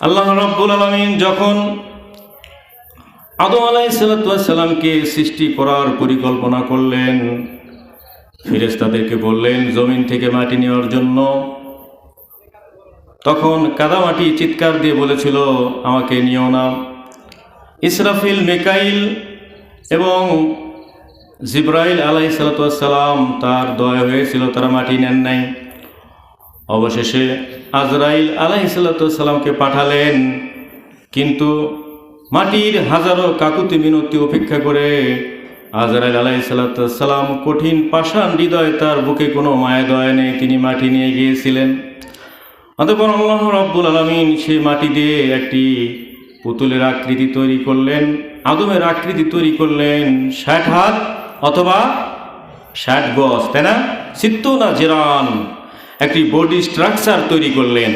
আল্লাহ রাব্বুল আলামিন যখন আদম আলাইহিস সালামকে সৃষ্টি করার পরিকল্পনা করলেন, ফেরেশতাদেরকে বললেন জমিন থেকে মাটি নেওয়ার জন্য। তখন কাদামাটি চিৎকার দিয়ে বলেছিল, আমাকে নিও না। ইসরাফিল, মিকাইল এবং জিবরাইল আলাইহিস সালাম তার দয়া হয়েছিল, তারা মাটি নেন নাই। অবশেষে আজরাইল আলাইহিস সালামকে পাঠালেন, কিন্তু মাটির হাজারো কাকুতি মিনতি উপেক্ষা করে আজরাইল আলাইহিস সালাম কঠিন পাষাণ হৃদয়, তার বুকে কোনো মায়া দয়া নেই, তিনি মাটি নিয়ে গিয়েছিলেন। অতঃপর আল্লাহ রাব্বুল আলামিন সেই মাটি দিয়ে একটি পুতুলের আকৃতি তৈরি করলেন, আদমের আকৃতি তৈরি করলেন 60 হাত অথবা 60 গজ, তাই না? 60 জিরান একটি বডি স্ট্রাকচার তৈরি করলেন।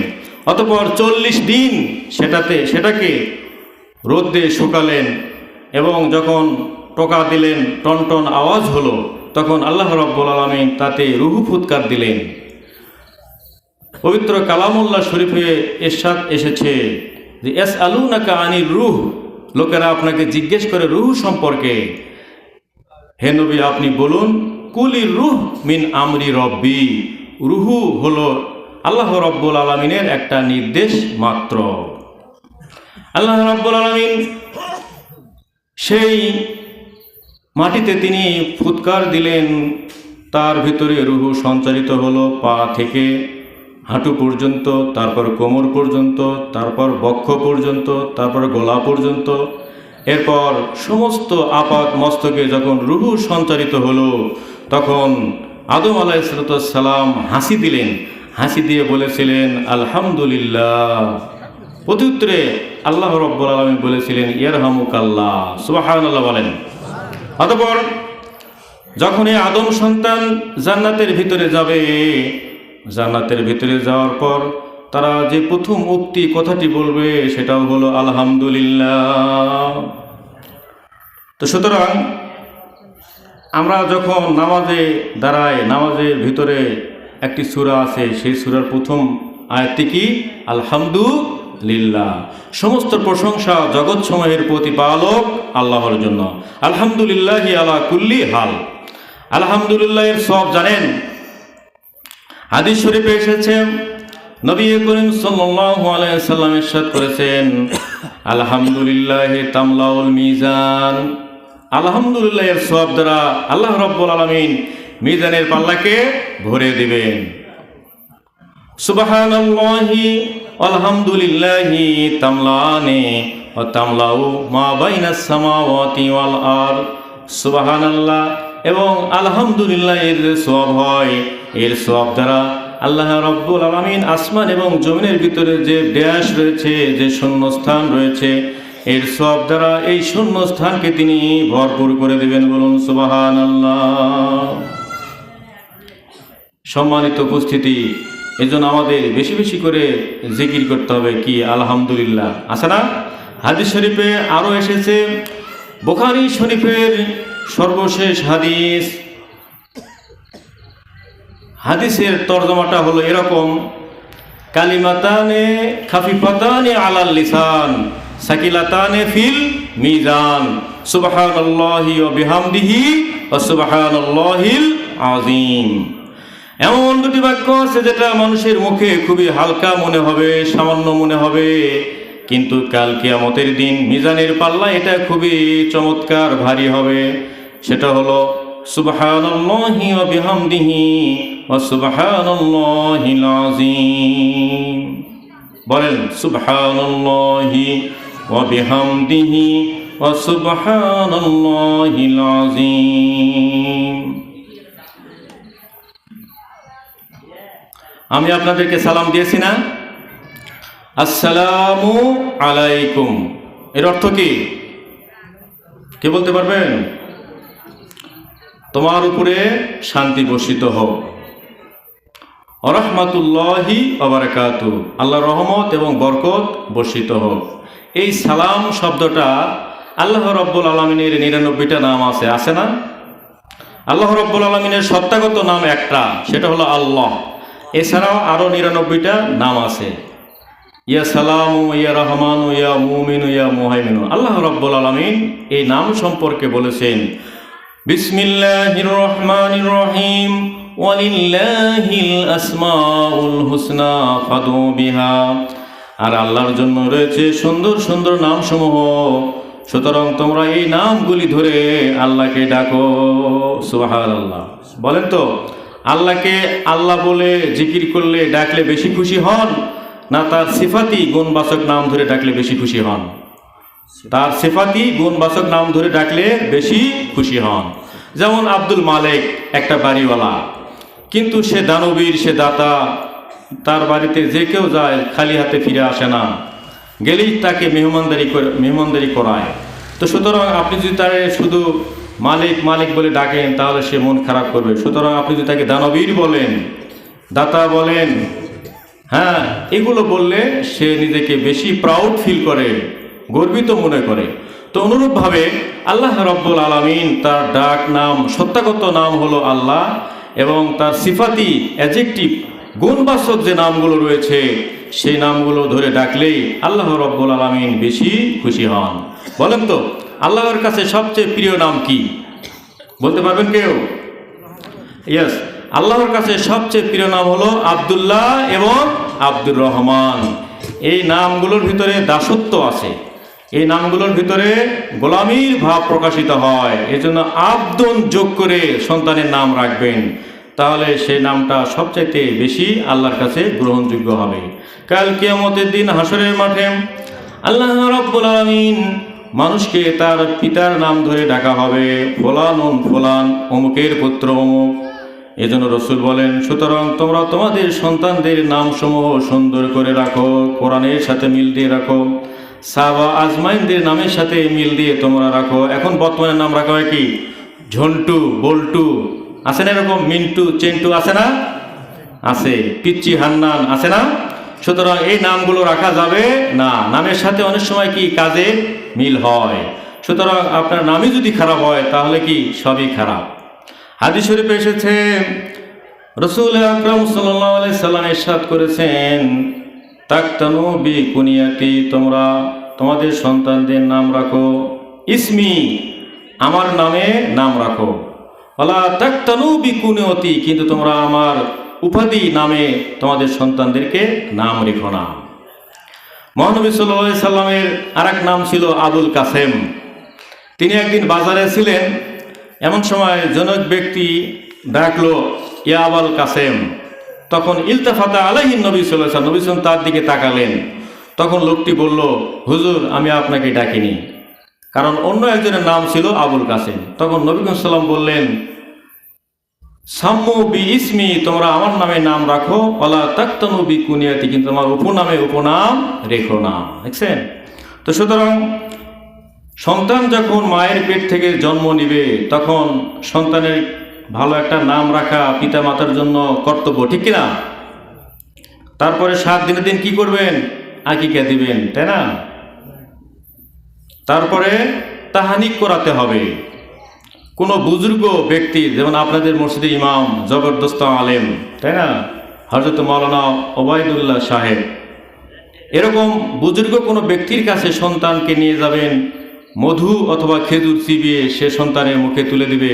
অতঃপর 40 দিন সেটাকে রোদে শুকালেন এবং যখন টোকা দিলেন, টনটন আওয়াজ হলো, তখন আল্লাহ রাব্বুল আলামিন তাতে রূহ ফুৎকার দিলেন। পবিত্র কালামুল্লাহ শরীফে ইরশাদ এসেছে যে ইয়াসআলুনাকা আনির রূহ, লোকেরা আপনাকে জিজ্ঞেস করে রূহ সম্পর্কে। হে নবী, আপনি বলুন কুলির রূহ মিন আমরি রব্বি, রূহ হলো আল্লাহ রাব্বুল আলামিনের একটা নির্দেশ মাত্র। আল্লাহ রাব্বুল আলামিন সেই মাটিতে তিনি ফুৎকার দিলেন, তার ভিতরে রূহ সঞ্চারিত হলো পা থেকে হাঁটু পর্যন্ত, তারপর কোমর পর্যন্ত, তারপর বক্ষ পর্যন্ত, তারপর গলা পর্যন্ত। এরপর সমস্ত আপাত মস্তকে যখন রূহ সঞ্চারিত হলো, তখন আদম আলাইহিস সালাম হাসি দিলেন, হাসি দিয়ে বলেছিলেন আলহামদুলিল্লাহ। প্রত্যুত্তরে আল্লাহ রাব্বুল আলামিন বলেছিলেন ইয়ারহামুকাল্লাহ, সুবহানাল্লাহ বলেন। অতঃপর যখন এই আদম সন্তান জান্নাতের ভিতরে যাবে, জান্নাতের ভিতরে যাওয়ার পর তারা যে প্রথম উক্তি কথাটি বলবে সেটাও হলো আলহামদুলিল্লাহ। তো সুতরাং আমরা যখন নামাজে দাঁড়াই, নামাজের ভিতরে একটি সূরা আছে, সেই সূরার প্রথম আয়াতটি কি? আলহামদুলিল্লাহ। সমস্ত প্রশংসা জগৎসমূহের প্রতিপালক আল্লাহর জন্য। আলহামদুলিল্লাহি আলা কুল্লি হাল। আলহামদুলিল্লাহ এর সওয়াব জানেন? হাদিস শরীফে এসেছে, নবী করিম সাল্লাল্লাহু আলাইহি ওয়াসাল্লাম ইরশাদ করেছেন আলহামদুলিল্লাহি তামলাউল মিজান। আলহামদুলিল্লাহ এর সওয়াব দ্বারা আল্লাহ রাব্বুল আলামিন মিজানের পাল্লাকে ভরে দিবেন। সুবহানাল্লাহি আলহামদুলিল্লাহি তামলানি ওয়া তামলাউ মা বাইনাস সামাওয়াতি ওয়াল আরদ। সুবহানাল্লাহ এবং আলহামদুলিল্লাহ এর সওয়াব হয়, এর সওয়াব দ্বারা আল্লাহ রাব্বুল আলামিন আসমান এবং জমিনের ভিতরে যে ড্যাশ রয়েছে, যে শূন্যস্থান রয়েছে, এর সওয়াব দ্বারা এই শূন্যস্থানকে তিনি ভরপুর করে দেবেন। বলুন সুবহানাল্লাহ। সম্মানিত উপস্থিতি, এজন্য আমাদের বেশি বেশি করে জিকির করতে হবে কি? আলহামদুলিল্লাহ। আছে না? হাদিস শরীফে আরও এসেছে, বুখারী শরীফের সর্বশেষ হাদিস, হাদিসের তরজমাটা হলো এরকম, কালিমাতানে খাফিফাতানে আলাল লিসান সাকিলাতানে ফিল মিজান সুবহানাল্লাহি ওয়া বিহামদিহি ওয়া সুবহানাল্লাহিল আযীম। এমন দুটি বাক্য আছে যেটা মানুষের মুখে খুবই হালকা মনে হবে, সামান্য মনে হবে, কিন্তু কাল কিয়ামতের দিন মিজানের পাল্লা এটা খুবই চমৎকার ভারী হবে। সেটা হলো সুবহানাল্লাহি ওয়া বিহামদিহি ওয়া সুবহানাল্লাহিল আযীম। বলেন সুবহানাল্লাহি ওয়া বিহামদিহি ওয়া সুবহানাল্লাহিল আযীম। আমি আপনাদেরকে সালাম দিয়েছি না? আসসালামু আলাইকুম, এর অর্থ কি? কে বলতে পারবেন? তোমার উপরে শান্তি বর্ষিত হোক। রাহমাতুল্লাহি ওয়া বারাকাতুহু, আল্লাহর রহমত এবং বরকত বর্ষিত হোক। এই সালাম শব্দটা আল্লাহ রাব্বুল আলামিনের 99টা নাম আছে, আছে না? আল্লাহ রাব্বুল আলামিনের সত্তাগত নাম একটা, সেটা হলো আল্লাহ। এছাড়াও আরও 99টা নাম আছে। ইয়া সালামু, ইয়া রহমানু, ইয়া মুমিনু, ইয়া মুহাইমিনু। আল্লাহ রাব্বুল আলামিন এই নাম সম্পর্কে বলেছেন, বিসমিল্লাহির রহমানির রহিম, ওয়ালিল্লাহিল আসমাউল হুসনা ফাদউ বিহা। আর আল্লাহর জন্য রয়েছে সুন্দর সুন্দর নামসমূহ, সুতরাং তোমরা এই নামগুলি ধরে আল্লাহকে ডাকো। সুবহানাল্লাহ। বলেন তো, আল্লাহকে আল্লাহ বলে জিকির করলে, ডাকলে বেশি খুশি হন, না তার সিফাতি গুণবাচক নাম ধরে ডাকলে বেশি খুশি হন? তার সিফাতি গুণবাচক নাম ধরে ডাকলে বেশি খুশি হন। যেমন আব্দুল মালিক একটা বাড়িওয়ালা, কিন্তু সে দানবীর, সে দাতা, তার বাড়িতে যে কেউ যায় খালি হাতে ফিরে আসে না, গেলেই তাকে মেহমানদারি করায়। তো সুতরাং আপনি যদি তার শুধু মালিক মালিক বলে ডাকেন তাহলে সে মন খারাপ করবে। সুতরাং আপনি যদি তাকে দানবীর বলেন, দাতা বলেন, হ্যাঁ, এগুলো বললে সে নিজেকে বেশি প্রাউড ফিল করে, গর্বিত মনে করে। তো অনুরূপভাবে আল্লাহ রাব্বুল আলামিন, তার ডাক নাম, সত্যাগত নাম হলো আল্লাহ, এবং তার সিফাতি অ্যাডজেক্টিভ গুণবাচক যে নামগুলো রয়েছে সেই নামগুলো ধরে ডাকলেই আল্লাহ রাব্বুল আলামিন বেশি খুশি হন। বলেন তো, আল্লাহর কাছে সবচেয়ে প্রিয় নাম কি? বলতে পারবেন কেউ? ইয়েস, আল্লাহর কাছে সবচেয়ে প্রিয় নাম হলো আব্দুল্লাহ এবং আব্দুর রহমান। এই নামগুলোর ভিতরে দাসত্ব আছে, এই নামগুলোর ভিতরে গোলামীর ভাব প্রকাশিত হয়। এজন্য আব্দুন যোগ করে সন্তানের নাম রাখবেন, তাহলে সেই নামটা সবচাইতে বেশি আল্লাহর কাছে গ্রহণযোগ্য হবে। কাল কিয়ামতের দিন হাসরের মাঠে আল্লাহ রাব্বুল আলামিন মানুষকে তার পিতার নাম ধরে ডাকা হবে, ফলানুন ফলান, অমুকের পুত্র অমুক। এজন্য রসুল বলেন, সুতরাং তোমরা তোমাদের সন্তানদের নামসমূহ সুন্দর করে রাখো, কোরআনের সাথে মিল দিয়ে রাখো, সাহাবা আজমাইনদের নামের সাথে মিল দিয়ে তোমরা রাখো। এখন বর্তমানে নাম রাখা হয় কি? ঝন্টু, বল্টু, আছে না এরকম? মিন্টু, চেন্টু আছে না? আছে। পিচ্চি, হান্নান আছে না? সুতরাং এই নামগুলো রাখা যাবে না। নামের সাথে অনেক সময় কি কাজে মিল হয়। সুতরাং আপনার নামই যদি খারাপ হয় তাহলে কি সবই খারাপ। হাদিস শরীফে এসেছে, রাসূল আকরাম সাল্লাল্লাহু আলাইহি সাল্লাম ইরশাদ করেছেন, তাকতানু বি কুনিয়াতি, তোমরা তোমাদের সন্তানদের নাম রাখো ইসমি, আমার নামে নাম রাখো। ওয়ালা তাকতানু বি কুনিয়তি, কিন্তু তোমরা আমার উপাধি নামে তোমাদের সন্তানদেরকে নাম রেখো না। মহানবী সাল্লাল্লাহু আলাইহি সাল্লামের আরেক নাম ছিল আবুল কাসেম। তিনি একদিন বাজারে ছিলেন, এমন সময় জনক ব্যক্তি ডাকলো, ইয়া আবুল কাসেম। তখন ইলতাফাতা আলাইহিন নবী সাল্লাল্লাহু আলাইহি ওয়াসাল্লাম, নবী সাল্লাল্লাহু আলাইহি ওয়াসাল্লাম তার দিকে তাকালেন। তখন লোকটি বলল, হুজুর, আমি আপনাকে ডাকিনি, কারণ অন্য একজনের নাম ছিল আবুল কাসেম। তখন নবী সাল্লাল্লাহু আলাইহি ওয়াসাল্লাম বললেন, সাম্মু বি ইসমি, তোমরা আমার নামে নাম রাখো, ওয়ালা তাকতানু বি কুনিয়াতি, কিন্তু তোমার উপনামে উপনাম রেখো না। দেখছেন? তো সুতরাং সন্তান যখন মায়ের পেট থেকে জন্ম নিবে তখন সন্তানের ভালো একটা নাম রাখা পিতা মাতার জন্য কর্তব্য, ঠিক কিনা? তারপরে 7 দিনের দিন কি করবেন? আকিকা দিবেন, তাই না? তারপরে তাহানিক করাতে হবে। কোনো বুজুর্গ ব্যক্তি, যেমন আপনাদের মসজিদের ইমাম, জবরদস্ত আলেম, তাই না, হযরত মাওলানা ওবায়দুল্লাহ সাহেব, এরকম বুজুর্গ কোনো ব্যক্তির কাছে সন্তানকে নিয়ে যাবেন, মধু অথবা খেজুর চিবিয়ে সে সন্তানের মুখে তুলে দিবে,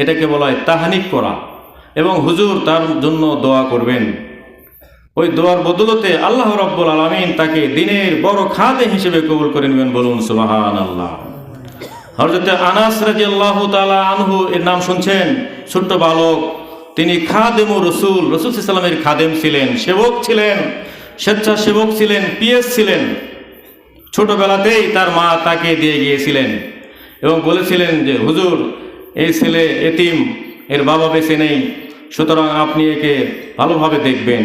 এটাকে বলা হয় তাহানিক করা। এবং হুজুর তার জন্য দোয়া করবেন। ওই দোয়ার বদলতে আল্লাহ রাব্বুল আলামিন তাকে দিনের বড় খাদেম হিসেবে কবুল করে নেবেন। বলুন সুবহানাল্লাহ। হযরত আনাস রাদিয়াল্লাহু তাআলা আনহু এর নাম শুনছেন? ছোট্ট বালক, তিনি খাদেমুর রাসূল, রাসূল সাল্লাল্লাহু আলাইহি ওয়াসাল্লামের খাদেম ছিলেন, সেবক ছিলেন, স্বেচ্ছাসেবক ছিলেন, পিএস ছিলেন। ছোটবেলাতেই তার মা তাকে দিয়ে গিয়েছিলেন এবং বলেছিলেন যে, হুজুর, এই ছেলে এতিম, এর বাবা বেঁচে নেই, সুতরাং আপনি একে ভালোভাবে দেখবেন।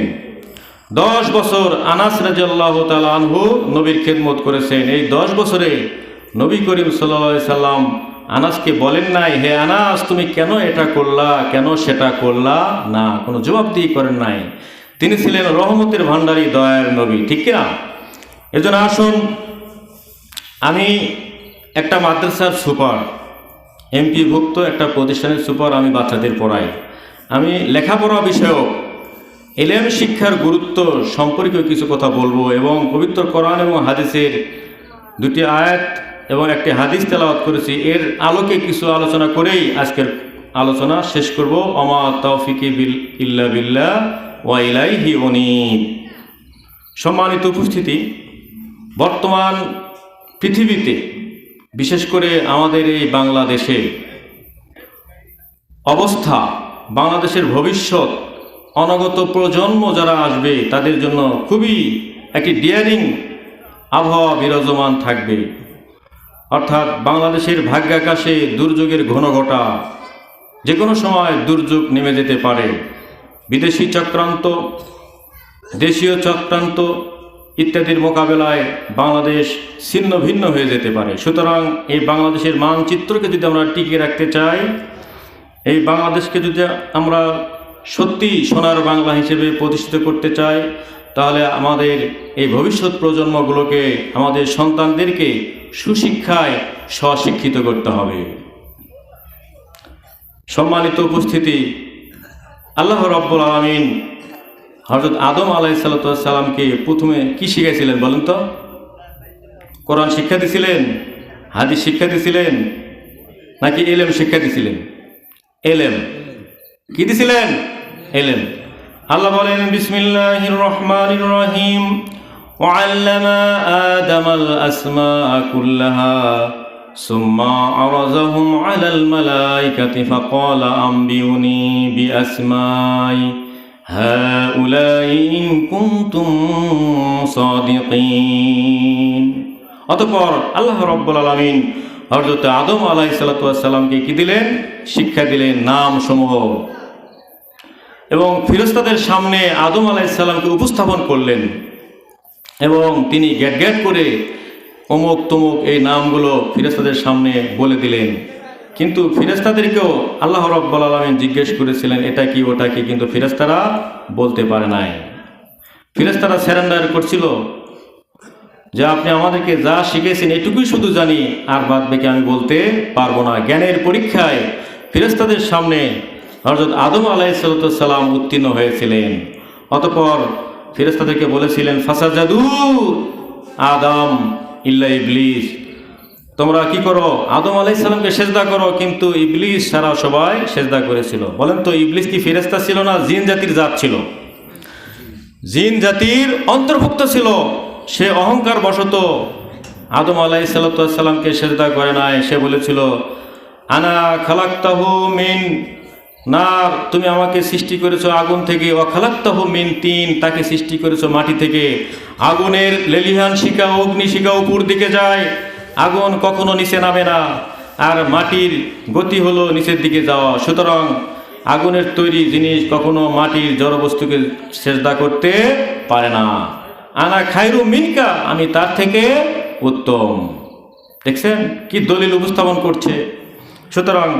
10 বছর আনাস রাদিয়াল্লাহু তাআলা আনহু নবীর খেদমত করেছেন। এই 10 বছরে নবী করিম সাল্লাল্লাহু আলাইহি সাল্লাম আনাসকে বলেন নাই, হে আনাস, তুমি কেন এটা করলা, কেন সেটা করলা, না, কোনো জবাবদিহি করেন নাই। তিনি ছিলেন রহমতের ভান্ডারী, দয়ার নবী, ঠিক কিনা? এজন্য আসুন, আমি একটা মাদ্রাসার সুপার, এমপিভুক্ত একটা প্রতিষ্ঠানের সুপার, আমি বাচ্চাদের পড়াই। আমি লেখাপড়া বিষয়ক ইলম শিক্ষার গুরুত্ব সম্পর্কে কিছু কথা বলবো এবং পবিত্র কোরআন এবং হাদিসের দুটি আয়াত এবং একটি হাদিস তেলাওয়াত করেছি, এর আলোকে কিছু আলোচনা করেই আজকের আলোচনা শেষ করব। ওমা তাওফিকি ইল্লা বিল্লাহ ওয়া ইলাইহি উনীব। সম্মানিত উপস্থিতি, বর্তমান পৃথিবীতে বিশেষ করে আমাদের এই বাংলাদেশে অবস্থা, বাংলাদেশের ভবিষ্যৎ, অনাগত প্রজন্ম যারা আসবে তাদের জন্য খুবই একটি ডিয়ারিং আবহাওয়া বিরাজমান থাকবে। অর্থাৎ বাংলাদেশের ভাগ্যাকাশে দুর্যোগের ঘনঘটা, যে কোনো সময় দুর্যোগ নেমে যেতে পারে। বিদেশি চক্রান্ত, দেশীয় চক্রান্ত ইত্যাদির মোকাবেলায় বাংলাদেশ ছিন্ন ভিন্ন হয়ে যেতে পারে। সুতরাং এই বাংলাদেশের মানচিত্রকে যদি আমরা টিকিয়ে রাখতে চাই, এই বাংলাদেশকে যদি আমরা সত্যি সোনার বাংলা হিসেবে প্রতিষ্ঠিত করতে চাই, তাহলে আমাদের এই ভবিষ্যৎ প্রজন্মগুলোকে, আমাদের সন্তানদেরকে সুশিক্ষায় স্বশিক্ষিত করতে হবে। সম্মানিত উপস্থিতি, আল্লাহ রাব্বুল আলামিন হযরত আদম আলাইহিস সালামকে প্রথমে কি শিখাইছিলেন বলেন তো? কোরআন শিক্ষা দিছিলেন, হাদিস শিক্ষা দিছিলেন, নাকি ইলম শিক্ষা দিছিলেন? ইলম। কি দিছিলেন? ইলম। আল্লাহ বলেন বিসমিল্লাহির রহমানির রহিম, ওয়া আল্লামা আদামাল আসমাআ কুল্লাহা সুম্মা আরাযাহুম আলাল মালাইকাতি ফাকালা আম্বিউনি বিআসমাই হাউলাই ইন কুনতুম সাদিকিন। অতঃপর আল্লাহ রাব্বুল আলামিন হযরত আদম আলাইহিস সালামকে কি দিলেন? শিক্ষা দিলেন নামসমূহ, এবং ফেরেশতাদের সামনে আদম আলাইহিস সালামকে উপস্থাপন করলেন এবং তিনি গ্যাট গ্যাট করে অমুক তমুক এই নামগুলো ফেরেশতাদের সামনে বলে দিলেন। কিন্তু ফেরেশতাদেরকেও আল্লাহ রাব্বুল আলামিন জিজ্ঞেস করেছিলেন এটা কি ওটা কি, কিন্তু ফেরেশতারা বলতে পারে নাই। ফেরেশতারা সারেন্ডার করছিল যে আপনি আমাদেরকে যা শিখেছেন এটুকুই শুধু জানি, আর বাদ বাকি আমি বলতে পারবো না। জ্ঞানের পরীক্ষায় ফেরেশতাদের সামনে হযরত আদম আলাইহিস সালাম উত্তীর্ণ হয়েছিলেন। অতঃপর ফেরেশতাদেরকে বলেছিলেন ফাসাজাদু আদম ইল্লা ইবলিস, তোমরা কি করো? আদম আলাইহিস সালামকে সেজদা করো, কিন্তু ইবলিস সারা সবাই সেজদা করেছিল। বলেন তো, ইবলিস কি ফেরেশতা ছিল না জিন জাতির জাত ছিল? জিন জাতির অন্তর্ভুক্ত ছিল। সে অহংকার বশত আদম আলাইহিস সালামকে সেজদা করে নাই। সে বলেছিল আনা খালাকতাহু মিন নার, তুমি আমাকে সৃষ্টি করেছো আগুন থেকে, ও খালাকতাহু মিন তিন, তাকে সৃষ্টি করেছো মাটি থেকে। আগুনের লেলিহান শিখা, অগ্নি শিখা উপর দিকে যায়, আগুন কখনো নিচে নামে না, আর মাটির গতি হলো নিচের দিকে যাওয়া। সুতরাং আগুনের তৈরি জিনিস কখনো মাটির জড়বস্তুকে সেজদা করতে পারে না। আনা খায়রু মিনকা, আমি তার থেকে উত্তম। দেখছেন কি দলিল উপস্থাপন করছে। সুতরাং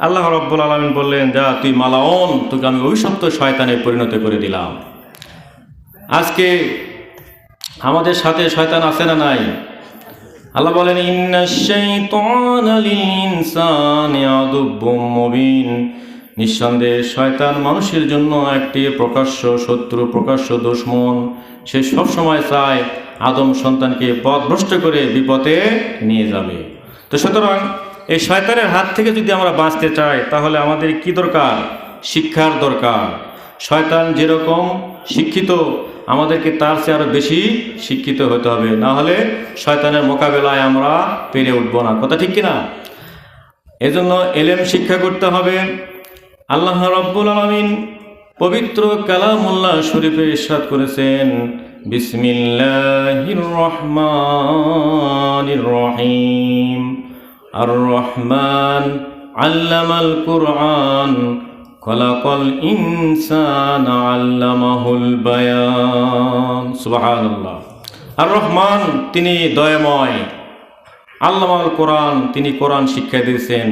আল্লাহ রাব্বুল আলামিন বললেন যা তুই মালাউন, তোকে আমি অভিশপ্ত শয়তানে পরিণত করে দিলাম। আজকে আমাদের সাথে শয়তান আছে না নাই? আল্লাহ বলেন ইন্নাশ শাইতানা লিল ইনসানি আদুব্বুম মুবিন, নিঃসন্দেহে শয়তান মানুষের জন্য একটি প্রকাশ্য শত্রু, প্রকাশ্য দুশমন। সে সবসময় চায় আদম সন্তানকে পথভ্রষ্ট করে বিপদে নিয়ে যাবে। তো সুতরাং এই শয়তানের হাত থেকে যদি আমরা বাঁচতে চাই, তাহলে আমাদের কি দরকার? শিক্ষার দরকার। শয়তান যেরকম শিক্ষিত, আমাদেরকে তার চেয়ে আরও বেশি শিক্ষিত হতে হবে, না হলে শয়তানের মোকাবেলায় আমরা পেরে উঠব না। কথা ঠিক কিনা? এজন্য ইলম শিক্ষা করতে হবে। আল্লাহ রাব্বুল আলামিন পবিত্র কালামুল্লাহ শরীফে ইরশাদ করেছেন বিসমিল্লাহির রহমানির রহিম, আর রহমান আল্লামাল কুরআন খলাকাল ইনসানা আল্লামাহুল বায়ান। সুবহানাল্লাহ। আর রহমান তিনি দয়াময়, আল্লামাল কোরআন তিনি কোরআন শিক্ষা দিয়েছেন।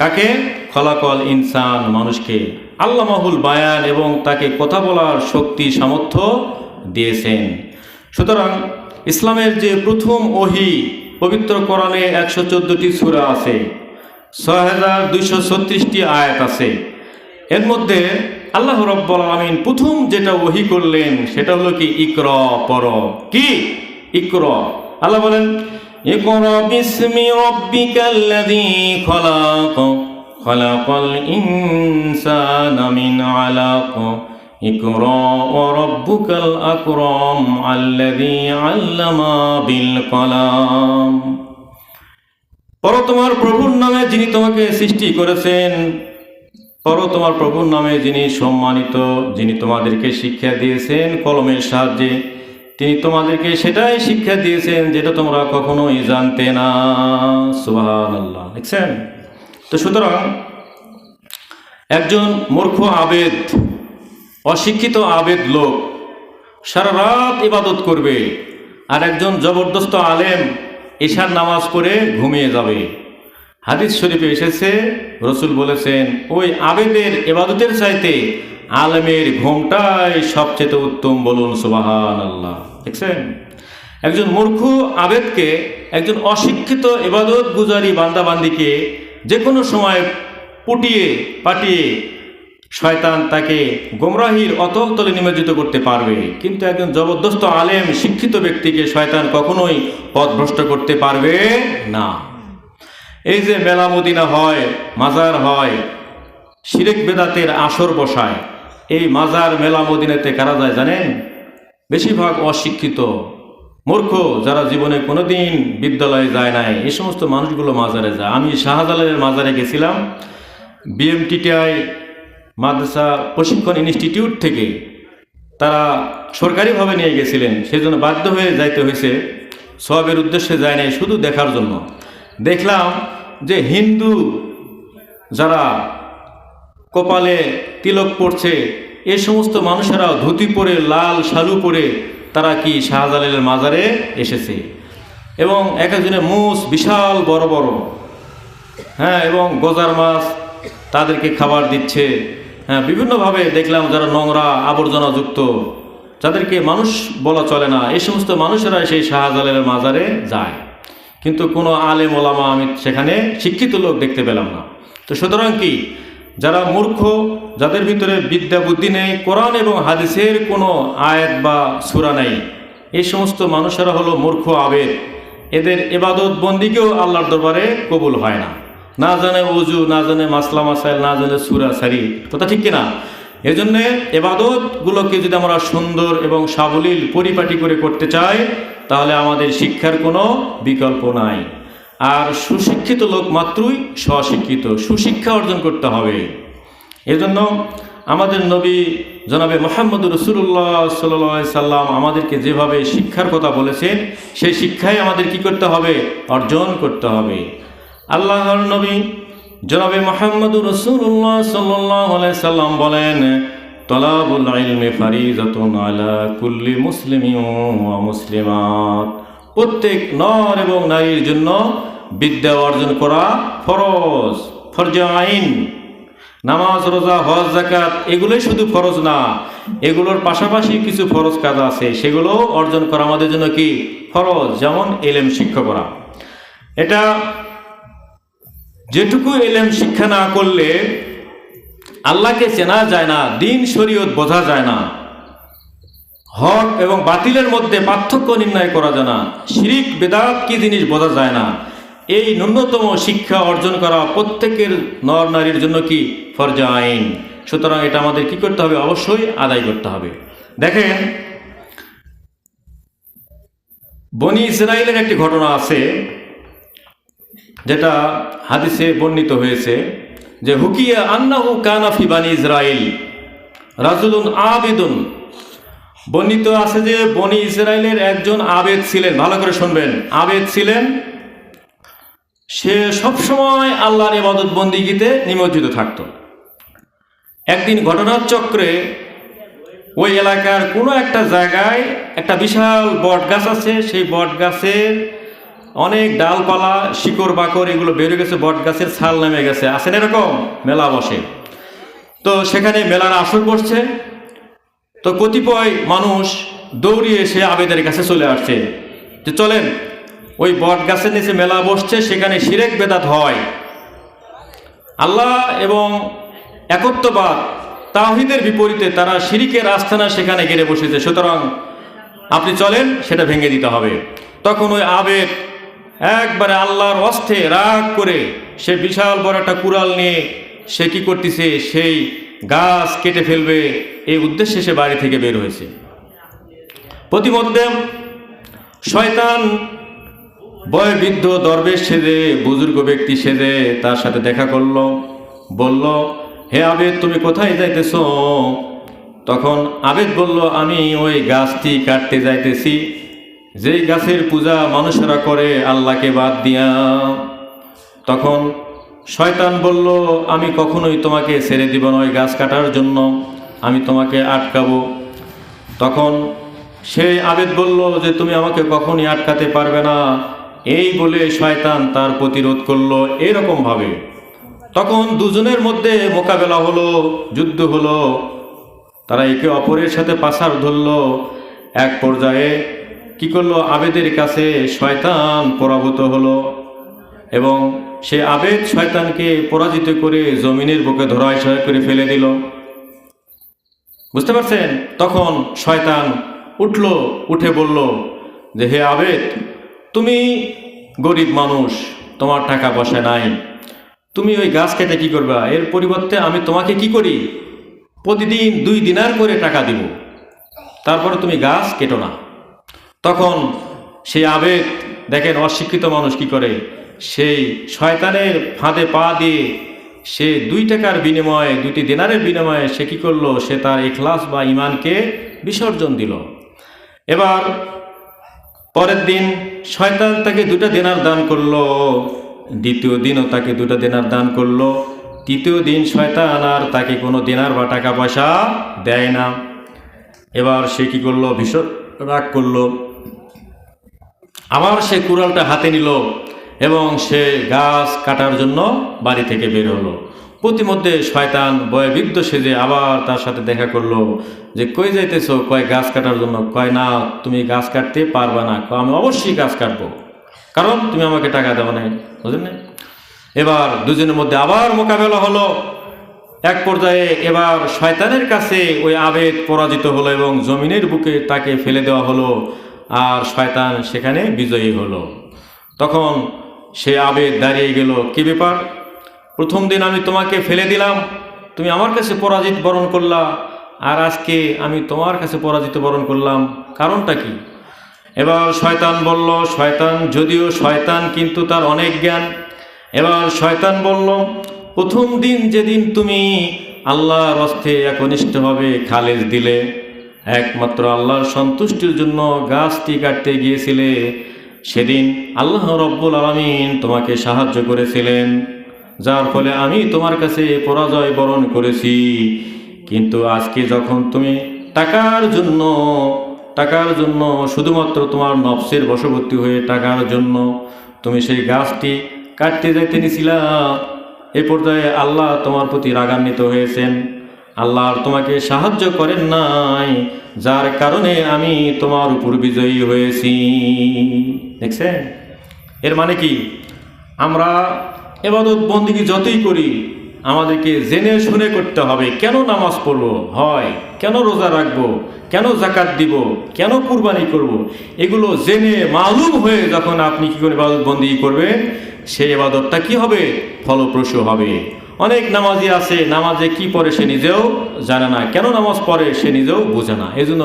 কাকে? খলাকাল ইনসান মানুষকে, আল্লামাহুল বায়ান এবং তাকে কথা বলার শক্তি সামর্থ্য দিয়েছেন। সুতরাং ইসলামের যে প্রথম ওহী, পবিত্র কোরআনে 114টি সূরা আছে, 6236টি আয়াত আছে। এর মধ্যে আল্লাহ রাব্বুল আলামিন প্রথম যেটা ওহী করলেন সেটা হলো কি ইকরা, পড়ো। কি? ইকরা। আল্লাহ বলেন ইকরা বিসমি রাব্বিকাল্লাযী খলাক খলাকাল ইনসানা মিন আলাক ইকরা ওয়া রাব্বুকাল আকরাম আল্লাযী আল্লামা বিল কলাম। পড়ো তোমার প্রভুর নামে যিনি তোমাকে সৃষ্টি করেছেন, পড়ো তোমার প্রভুর নামে যিনি সম্মানিত, যিনি তোমাদেরকে শিক্ষা দিয়েছেন কলমের সাহায্যে। তিনি তোমাদেরকে সেটাই শিক্ষা দিয়েছেন যেটা তোমরা কখনোই জানতে না। সুবহানাল্লাহ। দেখছেন? তো সুতরাং একজন মূর্খ আবেদ, অশিক্ষিত আবেদ লোক সারা রাত ইবাদত করবে, আর একজন জবরদস্ত আলেম ঈশার নামাজ পড়ে ঘুমিয়ে যাবে। হাদিস শরীফে এসেছে, রসুল বলেছেন ওই আবেদের ইবাদতের চাইতে আলেমের ঘুমটাই সবচেয়ে উত্তম। বলুন সুবহানাল্লাহ। দেখছেন? একজন মূর্খ আবেদকে, একজন অশিক্ষিত ইবাদত গুজারি বান্দাবান্দিকে যে কোনো সময় পাঠিয়ে শয়তান তাকে গোমরাহির অতল তলে নিমজ্জিত করতে পারবে, কিন্তু একজন জবরদস্ত আলেম শিক্ষিত ব্যক্তিকে শয়তান কখনোই পথভ্রষ্ট করতে পারবে না। এই যে মেলা মদিনা হয়, মাজার হয়, শিরক বেদাতের আসর বসায়, এই মাজার মেলা মদিনাতে কারা যায় জানেন? বেশিরভাগ অশিক্ষিত মূর্খ, যারা জীবনে কোনোদিন বিদ্যালয়ে যায় নাই, এই সমস্ত মানুষগুলো মাজারে যায়। আমি শাহজালালের মাজারে গেছিলাম, বিএমটিটিআই মাদ্রাসা প্রশিক্ষণ ইনস্টিটিউট থেকে তারা সরকারিভাবে নিয়ে গেছিলেন, সেজন্য বাধ্য হয়ে যাইতে হয়েছে। সওয়াবের উদ্দেশ্যে যায় নাই, শুধু দেখার জন্য। দেখলাম যে হিন্দু যারা কপালে তিলক পড়ছে, এই সমস্ত মানুষেরা ধুতি পরে, লাল শালু পরে তারা কি শাহজালালের মাজারে এসেছে, এবং এক একজনের মুষ বিশাল বড় বড়, হ্যাঁ, এবং গজার মাছ তাদেরকে খাবার দিচ্ছে। হ্যাঁ, বিভিন্নভাবে দেখলাম যারা নোংরা আবর্জনা যুক্ত, যাদেরকে মানুষ বলা চলে না, এই সমস্ত মানুষেরা সেই শাহজালালের মাজারে যায়, কিন্তু কোনো আলেম ওলামা আমি সেখানে শিক্ষিত লোক দেখতে পেলাম না। তো সুতরাং কি, যারা মূর্খ, যাদের ভিতরে বিদ্যা বুদ্ধি নেই, কোরআন এবং হাদিসের কোনো আয়াত বা সূরা নেই, এই সমস্ত মানুষেরা হলো মূর্খ আবেদ। এদের ইবাদত বন্দিকেও আল্লাহর দরবারে কবুল হয় না। না জানে ওযু, না জানে মাসলা মাসাইল, না জানে সূরা সারি, কথা ঠিক কিনা? এজন্যে ইবাদতগুলোকে যদি আমরা সুন্দর এবং সাবলীল পরিপাটি করে করতে চাই, তাহলে আমাদের শিক্ষার কোনো বিকল্প নাই। আর সুশিক্ষিত লোক মাত্রই স্বশিক্ষিত, সুশিক্ষা অর্জন করতে হবে। এজন্য আমাদের নবী জনাবে মুহাম্মদ রাসূলুল্লাহ সাল্লাল্লাহু আলাইহি সাল্লাম আমাদেরকে যেভাবে শিক্ষার কথা বলেছেন, সেই শিক্ষাই আমাদের কি করতে হবে? অর্জন করতে হবে। আল্লাহর নবী জনাবে মুহাম্মদ রাসূলুল্লাহ সাল্লাল্লাহু আলাইহি সাল্লাম বলেন, তলাবুল ইলমি ফারিজাতুন আলা কুল্লি মুসলিমিন ওয়া মুসলিমাত। প্রত্যেক নর এবং নারীর জন্য বিদ্যা অর্জন করা ফরজ, ফরজে আইন। নামাজ, রোজা, হজ, যাকাত এগুলোই শুধু ফরজ না, এগুলোর পাশাপাশি কিছু ফরজ কাজ আছে, সেগুলো অর্জন করা আমাদের জন্য কি ফরজ। যেমন ইলম শিক্ষা করা, এটা যেটুকু ইলম শিক্ষা না করলে আল্লাহকে চেনা যায় না, দিন শরীয়ত বোঝা যায় না, হক এবং বাতিলের মধ্যে পার্থক্য নির্ণয় করা যায় না, শিরিক বেদাত কি জিনিস বোঝা যায় না। এই ন্যূনতম শিক্ষা অর্জন করা প্রত্যেকের নর নারীর জন্য কি ফরজে আইন। সুতরাং এটা আমাদের কি করতে হবে? অবশ্যই আদায় করতে হবে। দেখেন, বনি ইসরাইলের একটি ঘটনা আছে, যেটা হাদিসে বর্ণিত হয়েছে, যে হুকিয়া আন্নাহু কানা ফি বানি ইসরাইল রাজুলুন আবিদুন। বর্ণিত আছে যে বনি ইসরাইলের একজন আবেদ ছিলেন। ভালো করে শুনবেন, আবেদ ছিলেন। সে সবসময় আল্লাহর ইবাদত বন্দিগিতে নিমজ্জিত থাকত। একদিন ঘটনার চক্রে ওই এলাকার কোনো একটা জায়গায় একটা বিশাল বট গাছ আছে, সেই বট গাছের অনেক ডালপালা, শিকড় বাকড় এগুলো বেরিয়ে গেছে, বট গাছের ছাল নেমে গেছে, আসেন এরকম মেলা বসে। তো সেখানে মেলার আসর বসছে। তো কতিপয় মানুষ দৌড়িয়ে এসে আবেদের কাছে চলে আসছে যে চলেন, ওই বট গাছের নিচে মেলা বসছে, সেখানে শিরক বেদাত হয়, আল্লাহ এবং একত্ববাদ তাওহীদের বিপরীতে তারা শিরিকের আস্তানা সেখানে গেড়ে বসেছে, সুতরাং আপনি চলেন সেটা ভেঙে দিতে হবে। তখন ওই আবেদ একবারে আল্লাহর অস্তে রাগ করে সে বিশাল বড় একটা কুড়াল নিয়ে সে কি করতেছে, সেই গাছ কেটে ফেলবে এই উদ্দেশ্যে সে বাড়ি থেকে বের হয়েছে। প্রতিমধ্যে শয়তান বয়োবৃদ্ধ দরবেশ সেজে, বুজুর্গ ব্যক্তি সেজে তার সাথে দেখা করলো, বলল, হে আবেদ তুমি কোথায় যাইতেছ? তখন আবেদ বলল, আমি ওই গাছটি কাটতে যাইতেছি, যেই গাছের পূজা মানুষেরা করে আল্লাহকে বাদ দিয়া। তখন শয়তান বলল, আমি কখনোই তোমাকে ছেড়ে দিব না ওই গাছ কাটার জন্য, আমি তোমাকে আটকাবো। তখন সেই আবেদ বলল যে তুমি আমাকে কখনই আটকাতে পারবে না। এই বলে শয়তান তার প্রতিরোধ করলো এরকমভাবে। তখন দুজনের মধ্যে মোকাবেলা হলো, যুদ্ধ হলো, তারা একে অপরের সাথে পাছার ধরলো। এক পর্যায়ে কি করলো, আবেদের কাছে শয়তান পরাভূত হলো এবং সে আবেদ শয়তানকে পরাজিত করে জমিনের বুকে ধরাশায়ী করে ফেলে দিল। বুঝতে পারছেন? তখন শয়তান উঠলো, উঠে বলল যে হে আবেদ, তুমি গরিব মানুষ, তোমার টাকা পয়সা নাই, তুমি ওই গাছ কেটে কি করবা? এর পরিবর্তে আমি তোমাকে কি করি, প্রতিদিন 2 দিনার করে টাকা দিব, তারপরে তুমি গাছ কেটো না। তখন সেই আবেদ, দেখেন অশিক্ষিত মানুষ কি করে, সেই শয়তানের ফাঁদে পা দিয়ে সে 2 টাকার বিনিময়ে, 2টি দিনারের বিনিময়ে সে কি করলো, সে তার ইখলাস বা ইমানকে বিসর্জন দিল। এবার পরের দিন শয়তান তাকে 2টা দিনার দান করলো, দ্বিতীয় দিনও তাকে 2টা দিনার দান করলো, তৃতীয় দিন শয়তান আর তাকে কোনো দিনার বা টাকা পয়সা দেয় না। এবার সে কি করলো, ভীষণ রাগ করলো, আবার সে কুড়ালটা হাতে নিল এবং সে গাছ কাটার জন্য বাড়ি থেকে বের হলো। প্রতিমধ্যে শয়তান বয়োবৃদ্ধ সেজে আবার তার সাথে দেখা করলো যে কই যাইতেছো? কয় গাছ কাটার জন্য। কয় না, তুমি গাছ কাটতে পারবা না। আমি অবশ্যই গাছ কাটবো, কারণ তুমি আমাকে টাকা দেওয়া নাই, বুঝলেন না? এবার দুজনের মধ্যে আবার মোকাবেলা হলো। এক পর্যায়ে এবার শয়তানের কাছে ওই আবেদ পরাজিত হলো এবং জমিনের বুকে তাকে ফেলে দেওয়া হলো, আর শয়তান সেখানে বিজয়ী হলো। তখন সে আবেদ দাঁড়িয়ে গেল, কি ব্যাপার? প্রথম দিন আমি তোমাকে ফেলে দিলাম, তুমি আমার কাছে পরাজিত বরণ করলা, আর আজকে আমি তোমার কাছে পরাজিত বরণ করলাম, কারণটা কি? এবার শয়তান বলল, শয়তান যদিও শয়তান কিন্তু তার অনেক জ্ঞান। এবার শয়তান বলল, প্রথম দিন যেদিন তুমি আল্লাহর হস্তে একনিষ্ঠভাবে খালেজ দিলে, একমাত্র আল্লাহর সন্তুষ্টির জন্য গাছটি কাটতে গিয়েছিলে, সেদিন আল্লাহ রব্বুল আলামিন তোমাকে সাহায্য করেছিলেন, যার ফলে আমি তোমার কাছে পরাজয় বরণ করেছি। কিন্তু আজকে যখন তুমি টাকার জন্য শুধুমাত্র তোমার নফসের বশবর্তী হয়ে টাকার জন্য তুমি সেই গাছটি কাটতে যাইতে নিছিলা, এ পর্যায়ে আল্লাহ তোমার প্রতি রাগান্বিত হয়েছেন, আল্লাহ তোমাকে সাহায্য করেন নাই, যার কারণে আমি তোমার উপর বিজয়ী হয়েছি। দেখছেন? এর মানে কি? আমরা ইবাদত বন্দেগী যতই করি আমাদেরকে জেনে শুনে করতে হবে। কেন নামাজ পড়বো হয়, কেন রোজা রাখবো, কেন যাকাত দিব, কেন কুরবানি করব, এগুলো জেনে মালুম হয়ে যখন আপনি কি করে ইবাদত বন্দেগী করবেন, সেই ইবাদতটা কি হবে? ফলপ্রসূ হবে। অনেক নামাজি আছে, নামাজে কি পড়ে সে নিজেও জানে না, কেন নামাজ পড়ে সে নিজেও বোঝে না। এই জন্য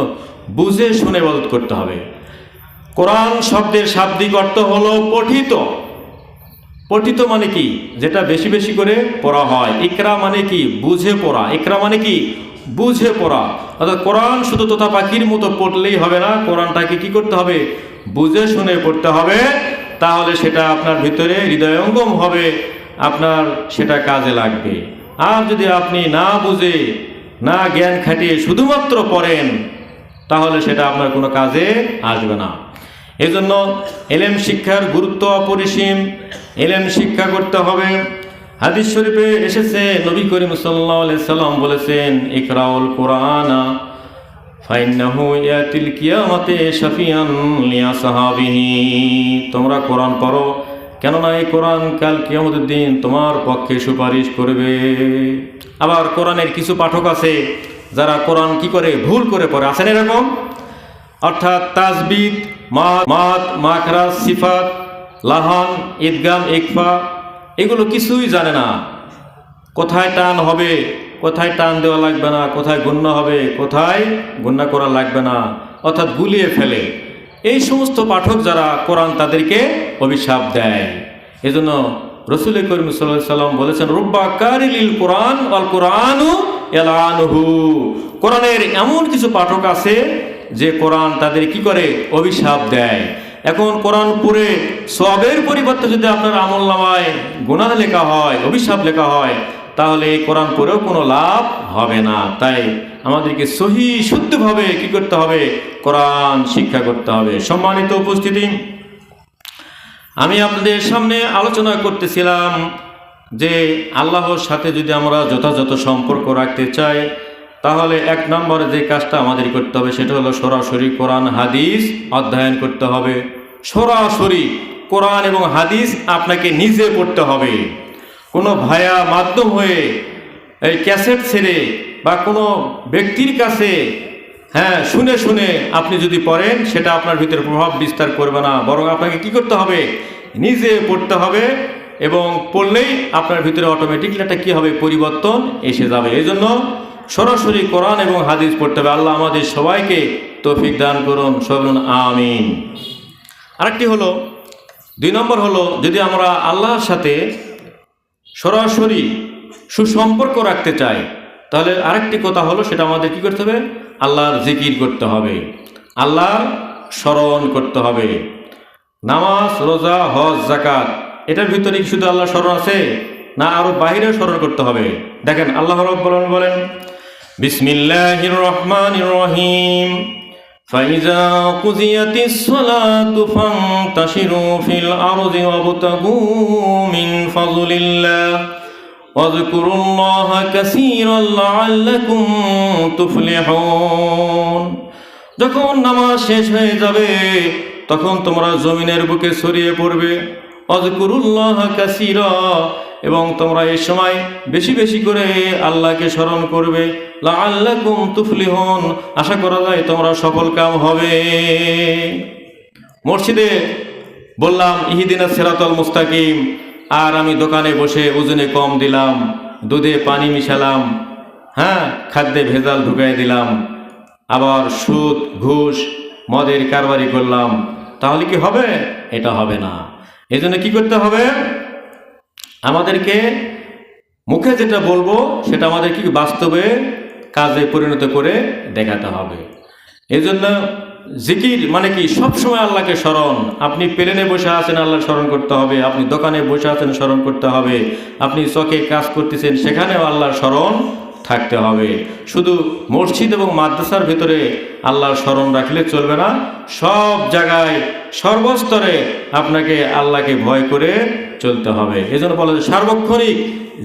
বুঝে শুনে ইবাদত করতে হবে। কোরআন শব্দের শাব্দিক অর্থ হলো পঠিত। পঠিত মানে কি? যেটা বেশি বেশি করে পড়া হয়। ইকরা মানে কি? বুঝে পড়া। ইকরা মানে কি? বুঝে পড়া। অর্থাৎ কোরআন শুধু তোতা পাখির মতো পড়লেই হবে না, কোরআনটাকে কি করতে হবে? বুঝে শুনে পড়তে হবে, তাহলে সেটা আপনার ভিতরে হৃদয়ঙ্গম হবে, আপনার সেটা কাজে লাগবে। আর যদি আপনি না বুঝে, না জ্ঞান খাটিয়ে শুধুমাত্র পড়েন, তাহলে সেটা আপনার কোনো কাজে আসবে না। এজন্য ইলম শিক্ষার গুরুত্ব অপরিসীম। ইলম শিক্ষা করতে হবে। হাদিস শরীফে এসেছে, নবী করিম সাল্লাল্লাহু আলাইহি সাল্লাম বলেছেন, ইকরাউল কুরআনা ফাইন্নাহু ইয়াতিল কিয়ামাতি শাফিয়ান লিআসহাবিহি। তোমরা কোরআন পড়ো, কেননা এই কোরআন কাল কিয়ামতের দিন তোমার পক্ষে সুপারিশ করবে। আবার কোরআনের কিছু পাঠক আছে যারা কোরআন কি করে ভুল করে পড়ে, আছেন এরকম? অর্থাৎ তাজবিদ, মাদ, মাখরাজ, সিফাত, লাহান, ঈদগাম, ইকফা এগুলো কিছুই জানে না। কোথায় টান হবে, কোথায় টান দেওয়া লাগবে না, কোথায় গুণনা হবে, কোথায় গুণনা করা লাগবে না, অর্থাৎ গুলিয়ে ফেলে। এই সমস্ত পাঠক যারা কোরআন তাদেরকে অভিশাপ দেয়। এজন্য রাসূল করিম সাল্লাল্লাহু আলাইহি ওয়াসাল্লাম বলেছেন, রুব্বা কারিলিল কোরআন ওয়াল কোরআনু ইয়ালানুহু। কোরআনের এমন কিছু পাঠক আছে যে কোরআন তাদের কি করে অভিশাপ দেয়। এখন কোরআন পড়ে সওয়াবের পরিবর্তে যদি আপনার আমলনামায় গুনাহ লেখা হয়, অভিশাপ লেখা হয়, তাহলে এই কোরআন পড়েও কোনো লাভ হবে না। তাই আমাদেরকে সহি শুদ্ধভাবে কি করতে হবে? কোরআন শিক্ষা করতে হবে। সম্মানিত উপস্থিতি, আমি আপনাদের সামনে আলোচনা করতেছিলাম যে আল্লাহর সাথে যদি আমরা যথাযথ সম্পর্ক রাখতে চাই, তাহলে এক নম্বরে যে কাজটা আমাদের করতে হবে সেটা হলো সরাসরি কোরআন হাদিস অধ্যয়ন করতে হবে। সরাসরি কোরআন এবং হাদিস আপনাকে নিজে পড়তে হবে। কোনো ভায়া মাধ্যম হয়ে এই ক্যাসেট ছেড়ে বা কোনো ব্যক্তির কাছে শুনে শুনে আপনি যদি পড়েন, সেটা আপনার ভিতরে প্রভাব বিস্তার করবে না, বরং আপনাকে কি করতে হবে? নিজে পড়তে হবে, এবং পড়লেই আপনার ভিতরে অটোমেটিকলি একটা কী হবে? পরিবর্তন এসে যাবে। এই জন্য সরাসরি কোরআন এবং হাদিস পড়তে হবে। আল্লাহ আমাদের সবাইকে তৌফিক দান করুন, সবাই বলুন আমিন। আরেকটি হলো, 2 নম্বর হলো, যদি আমরা আল্লাহর সাথে সরাসরি সুসম্পর্ক রাখতে চাই, তাহলে আরেকটি কথা হলো, সেটা আমাদের কি করতে হবে? আল্লাহর জিকির করতে হবে, আল্লাহর স্মরণ করতে হবে। নামাজ, রোজা, হজ, যাকাত এটার ভিতরে কি শুধু আল্লাহর স্মরণ আছে, না আরো বাহিরে স্মরণ করতে হবে? দেখেন আল্লাহ রাব্বুল আলামিন বলেন, বিসমিল্লাহির রহমানির রহিম, ফাইজা কুজিয়াতিস সালাতু ফান্তাশিরু ফিল আরদি ওয়াবতাগু মিন ফাযলিল্লাহ ওয়াযকুরুল্লাহা কাসীরান লাআল্লাকুম তুফলিহুন। যখন নামাজ শেষ হয়ে যাবে তখন তোমরা জমিনের বুকে ছড়িয়ে পড়বে, ওয়াযকুরুল্লাহা কাসীরা, এবং তোমরা এই সময় বেশি বেশি করে আল্লাহকে স্মরণ করবে, লাআল্লাকুম তুফলিহুন, আশা করা যায় তোমরা সফল কাম হবে। মসজিদে বললাম ইহদিনাস সিরাতাল মুস্তাকিম, আর আমি দোকানে বসে ওজনে কম দিলাম, দুধে পানি মিশালাম, খাদ্যে ভেজাল ঢুকাই দিলাম, আবার সুদ, ঘুষ, মদের কারবারি করলাম, তাহলে কি হবে? এটা হবে না। এই জন্য কি করতে হবে? আমাদেরকে মুখে যেটা বলবো সেটা আমাদের কি বাস্তবে কাজে পরিণত করে দেখাতে হবে। এই জন্য জিকির মানে কি? সবসময় আল্লাহকে স্মরণ। আপনি প্লেনে বসে আছেন, আল্লাহর স্মরণ করতে হবে। আপনি দোকানে বসে আছেন, স্মরণ করতে হবে। আপনি চকে কাজ করতেছেন, সেখানেও আল্লাহর স্মরণ থাকতে হবে। শুধু মসজিদ এবং মাদ্রাসার ভিতরে আল্লাহর স্মরণ রাখলে চলবে না, সব জায়গায় সর্বস্তরে আপনাকে আল্লাহকে ভয় করে চলতে হবে। এজন্য বলা যায় সার্বক্ষণিক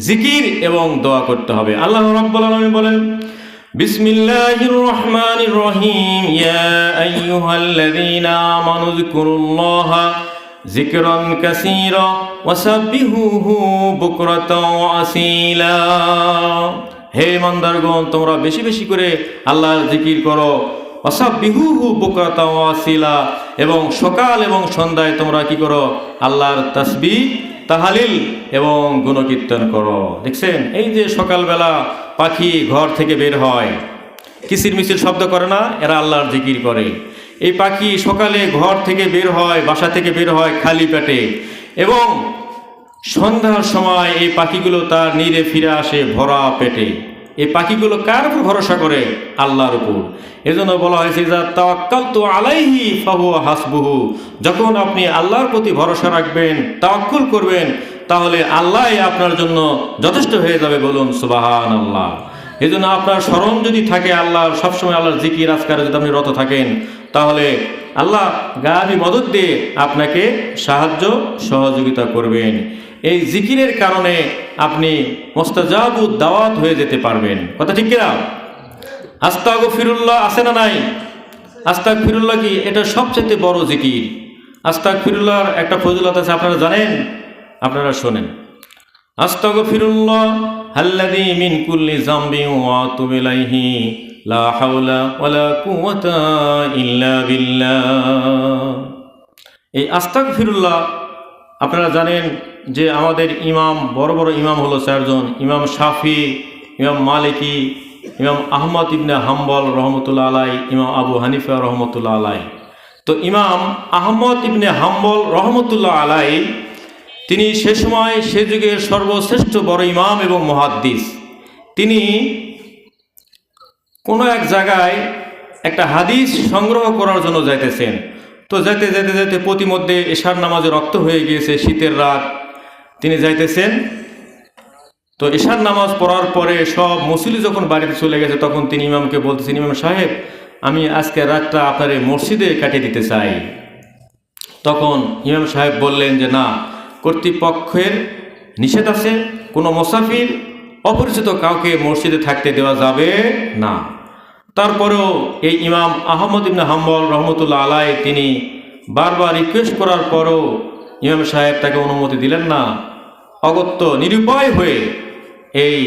জিকির এবং দোয়া করতে হবে। আল্লাহ রাব্বুল আলামিন বলেন, বিসমিল্লাহির রহমানির রহিম, ইয়া আইয়ুহাল্লাযীনা আমানু যিকুরুল্লাহা যিকরান কাসীরা ওয়াসাব্বিহুহু বুকরাতাও ওয়া আসীলা। হে ইমানদারগণ, তোমরা বেশি বেশি করে আল্লাহর জিকির করো, ওয়াসাব্বিহুহু বুকরাতাও ওয়া আসীলা, এবং সকাল এবং সন্ধ্যায় তোমরা কি করো? আল্লাহর তাসবিহ, তাহালিল এবং গুণকীর্তন করো। দেখছেন, এই যে সকালবেলা পাখি ঘর থেকে বের হয়, কিচির মিচির শব্দ করে না, এরা আল্লাহর জিকির করে। এই পাখি সকালে ঘর থেকে বের হয়, বাসা থেকে বের হয় খালি পেটে, এবং সন্ধ্যার সময় এই পাখিগুলো তার নীড়ে ফিরে আসে ভরা পেটে। এই পাখিগুলো কার উপর ভরসা করে? আল্লাহর উপর। এজন্য বলা হয়েছে, যা তাওয়াক্কালতু আলাইহি ফাহুয়া হাসবুহু, যখন আপনি আল্লাহর প্রতি ভরসা রাখবেন, তাওয়াক্কুল করবেন, তাহলে আল্লাহই আপনার জন্য যথেষ্ট হয়ে যাবে। বলুন সুবহানাল্লাহ। এই জন্য আপনার স্মরণ যদি থাকে আল্লাহর, সবসময় আল্লাহর জিকির আজকারে যদি আপনি রত থাকেন, তাহলে আল্লাহ গায়বী মদদ দিয়ে আপনাকে সাহায্য সহযোগিতা করবেন। এই জিকিরের কারণে আপনি মুস্তাজাবুদ দাওয়াত হয়ে যেতে পারবেন। কথা ঠিক কিনা? আস্তাগফিরুল্লাহ আছে না নাই? আস্তাগফিরুল্লাহ কি? এটা সবচেয়ে বড় জিকির। আস্তাগফিরুল্লাহর একটা ফজিলত আছে, আপনারা জানেন? আপনারা শোনেন। আস্তাগফিরুল্লাহ আল্লাযী মিন কুল্লি যামবিন ওয়া আতুবু ইলাইহি লা হাওলা ওয়ালা কুওয়াতা ইল্লা বিল্লাহ। এই আস্তাগফিরুল্লাহ আপনারা জানেন যে আমাদের ইমাম, বড় বড় ইমাম হলো 4 জন: ইমাম শাফি, ইমাম মালিকি, ইমাম আহমদ ইবনে হাম্বল রহমতুল্লাহ আলাই, ইমাম আবু হানিফা রহমতুল্লাহ আলাই। তো ইমাম আহমদ ইবনে হাম্বল রহমতুল্লাহ আলাই তিনি সে সময় সে যুগের সর্বশ্রেষ্ঠ বড় ইমাম এবং মুহাদ্দিস। তিনি কোনো এক জায়গায় একটা হাদিস সংগ্রহ করার জন্য যাইতেছেন। তো যেতে যেতে যেতে প্রতিমধ্যে এশার নামাজে রক্ত হয়ে গিয়েছে, শীতের রাত, তিনি যাইতেছেন। তো এশার নামাজ পড়ার পরে সব মুসল্লি যখন বাড়িতে চলে গেছে, তখন তিনি ইমামকে বলতেছেন, ইমাম সাহেব, আমি আজকে রাতটা আপনার মসজিদে কাটিয়ে দিতে চাই। তখন ইমাম সাহেব বললেন যে না, কর্তৃপক্ষের নিষেধ আছে, কোনো মুসাফির অপরিচিত কাউকে মসজিদে থাকতে দেওয়া যাবে না। তারপরেও এই ইমাম আহমদ ইবনে হাম্বল রহমতুল্লাহ আলাই তিনি বারবার রিকোয়েস্ট করার পরও ইমাম সাহেব তাকে অনুমতি দিলেন না। অগত্য নিরুপায় হয়ে এই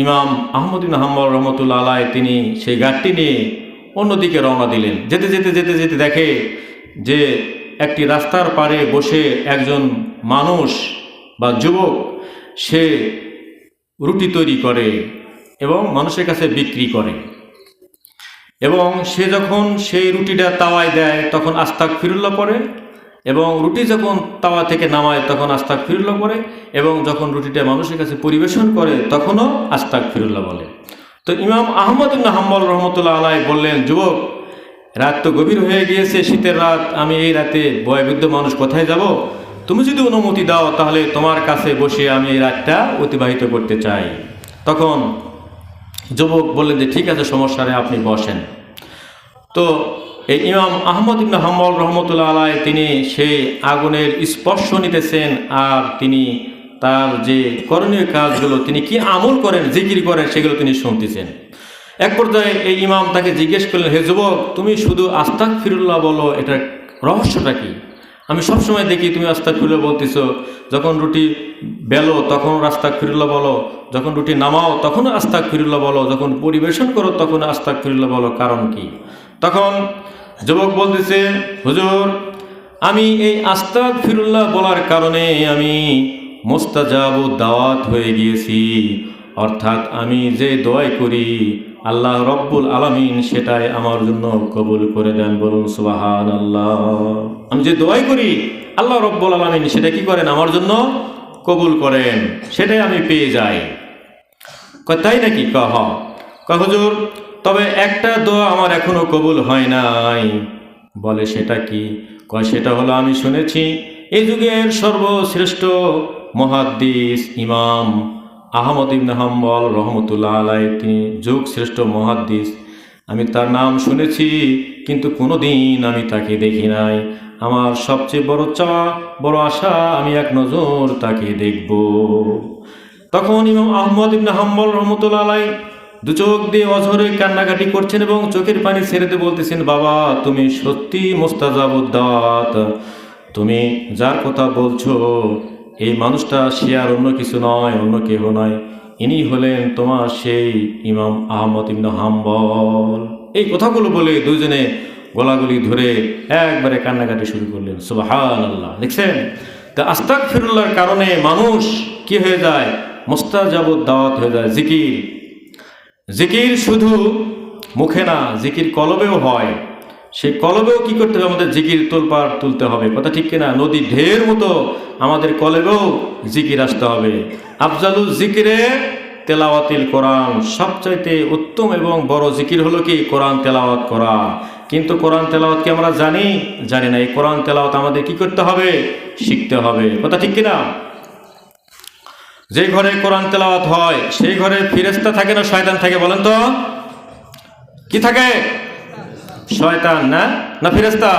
ইমাম আহমদ ইবনে হাম্বল রহমতুল্লাহ আলাই তিনি সেই গাড়িটি নিয়ে অন্যদিকে রওনা দিলেন। যেতে যেতে যেতে যেতে দেখে যে একটি রাস্তার পাড়ে বসে একজন মানুষ বা যুবক সে রুটি তৈরি করে এবং মানুষের কাছে বিক্রি করে, এবং সে যখন সেই রুটিটা তাওয়ায় দেয় তখন আস্তাগফিরুল্লাহ পড়ে, এবং রুটি যখন তাওয়া থেকে নামায় তখন আস্তাগফিরুল্লাহ পড়ে, এবং যখন রুটিটা মানুষের কাছে পরিবেশন করে তখনও আস্তাগফিরুল্লাহ বলে। তো ইমাম আহমদ ইবনে হাম্বল রহমতুল্লাহ আলাই বললেন, যুবক, রাত তো গভীর হয়ে গিয়েছে, শীতের রাত, আমি এই রাতে বয়োবৃদ্ধ মানুষ কোথায় যাব? তুমি যদি অনুমতি দাও তাহলে তোমার কাছে বসে আমি এই রাতটা অতিবাহিত করতে চাই। তখন যুবক বললেন যে ঠিক আছে, সমস্যা নেই, আপনি বসেন। তো এই ইমাম আহমদ ইবনে হাম্বল রহমতুল্লাহ আলাই তিনি সেই আগুনের স্পর্শ নিতেছেন, আর তিনি তার যে করণীয় কাজগুলো, তিনি কি আমল করেন, জিকির করেন, সেগুলো তিনি শুনতেছেন। এক পর্যায়ে এই ইমাম তাকে জিজ্ঞেস করলেন, হে যুবক, তুমি শুধু আস্তাগফিরুল্লাহ বলো, এটার রহস্যটা কি? আমি সবসময় দেখি তুমি আস্তাগফিরুল্লাহ বলতেছো, যখন রুটি বেলো তখন আস্তাগফিরুল্লাহ বলো, যখন রুটি নামাও তখন আস্তাগফিরুল্লাহ বলো, যখন পরিবেশন করো তখন আস্তাগফিরুল্লাহ বলো, কারণ কি? তখন যুবক বলতেছে, হুজুর, আমি এই আস্তাগফিরুল্লাহ বলার কারণে আমি মুস্তাজাবুদ দাওয়াত হয়ে গিয়েছি। অর্থাৎ আমি যে দোয়াই করি আল্লাহ রব্বুল আলামিন সেটাই আমার জন্য কবুল করে দেন। বলুন সুবহানাল্লাহ। আমি যে দোয়াই করি আল্লাহ রব্বুল আলামিন সেটা কি করেন? আমার জন্য কবুল করেন, সেটাই আমি পেয়ে যাই। তাই নাকি? হুজুর, তবে একটা দোয়া আমার এখনো কবুল হয় নাই। বলে সেটা কি? সেটা হলো, আমি শুনেছি এই যুগের সর্বশ্রেষ্ঠ মুহাদ্দিস ইমাম আহমদ ইবনে হাম্বল রহমতুল্লাহ আলাই, তিনি যুগ শ্রেষ্ঠ মুহাদ্দিস, আমি তার নাম শুনেছি কিন্তু কোনোদিন আমি তাকে দেখি নাই। আমার সবচেয়ে বড় চাওয়া, বড় আশা, আমি এক নজর তাকে দেখব। তখন ইমাম আহমদ ইবনে হাম্বল রহমতুল্লাহ আলাই দু চোখ দিয়ে অঝরে কান্নাকাটি করছেন এবং চোখের পানি ছেড়ে দিয়ে বলতেছেন, বাবা, তুমি সত্যি মুস্তাজাবুদ দাওয়াত, তুমি যার কথা বলছো এই মানুষটা সে আর অন্য কিছু নয়, অন্য কেহ নয়, ইনি হলেন তোমার সেই ইমাম আহমদ ইবনে হাম্বল। এই কথাগুলো বলে দুইজনে গলাগলি ধরে একবারে কান্নাকাটি শুরু করলেন। সুবহানাল্লাহ। দেখছেন? তা আস্তাগফিরুল্লাহর কারণে মানুষ কি হয়ে যায়? মুস্তাজাবুদ দাওয়াত হয়ে যায়। জিকির, জিকির শুধু মুখে না, জিকির কলবেও হয়। সেই কলবেও কি করতে হবে? আমাদের জিকির তোলপাড় তুলতে হবে। কথা ঠিক কিনা? নদী ঢের মতো আমাদের কলবেও জিকির আসতে হবে। আফজালুল জিকিরে তেলাওয়াতিল কোরআন, সবচাইতে উত্তম এবং বড় জিকির হলো কি? কোরআন তেলাওয়াত করা। কিন্তু কোরআন তেলাওয়াত কি আমরা জানি? জানি না। এই কোরআন তেলাওয়াত আমাদের কি করতে হবে? শিখতে হবে। কথা ঠিক কিনা? যে ঘরে কোরআন তেলাওয়াত হয় সেই ঘরে ফেরেশতা থাকে না শয়তান থাকে? বলেন তো, কি থাকে? শয়তান না ফেরেশতা?